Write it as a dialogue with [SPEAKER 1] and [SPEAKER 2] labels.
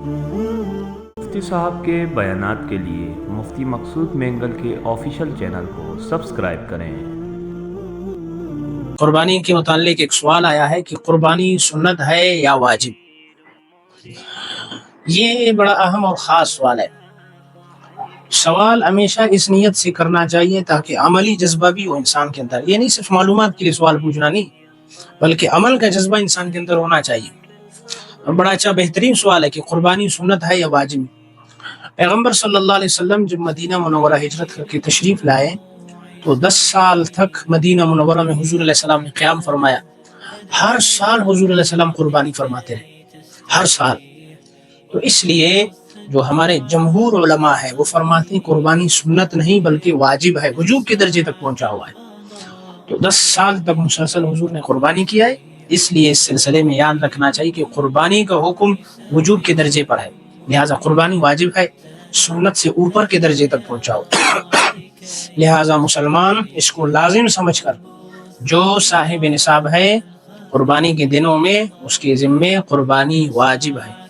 [SPEAKER 1] مفتی صاحب کے بیانات کے لیے مفتی مقصود مینگل کے آفیشیل چینل کو سبسکرائب کریں۔
[SPEAKER 2] قربانی کے متعلق ایک سوال آیا ہے کہ قربانی سنت ہے یا واجب؟ یہ بڑا اہم اور خاص سوال ہے۔ سوال ہمیشہ اس نیت سے کرنا چاہیے تاکہ عملی جذبہ بھی ہو انسان کے اندر، یہ نہیں صرف معلومات کے لیے سوال پوچھنا نہیں، بلکہ عمل کا جذبہ انسان کے اندر ہونا چاہیے۔ بڑا اچھا بہترین سوال ہے کہ قربانی سنت ہے یا واجب؟ پیغمبر صلی اللہ علیہ وسلم جب مدینہ منورہ ہجرت کر کے تشریف لائے تو 10 سال تک مدینہ منورہ میں حضور علیہ السلام نے قیام فرمایا۔ ہر سال حضور علیہ السلام قربانی فرماتے رہے، ہر سال۔ تو اس لیے جو ہمارے جمہور علماء ہے وہ فرماتے ہیں قربانی سنت نہیں بلکہ واجب ہے، وجوب کے درجے تک پہنچا ہوا ہے۔ تو 10 سال تک مسلسل حضور نے قربانی کیا ہے، اس لیے اس سلسلے میں یاد رکھنا چاہیے کہ قربانی کا حکم وجوب کے درجے پر ہے، لہٰذا قربانی واجب ہے، سنت سے اوپر کے درجے تک پہنچا ہوا۔ لہٰذا مسلمان اس کو لازم سمجھ کر جو صاحب نصاب ہے قربانی کے دنوں میں اس کے ذمے قربانی واجب ہے۔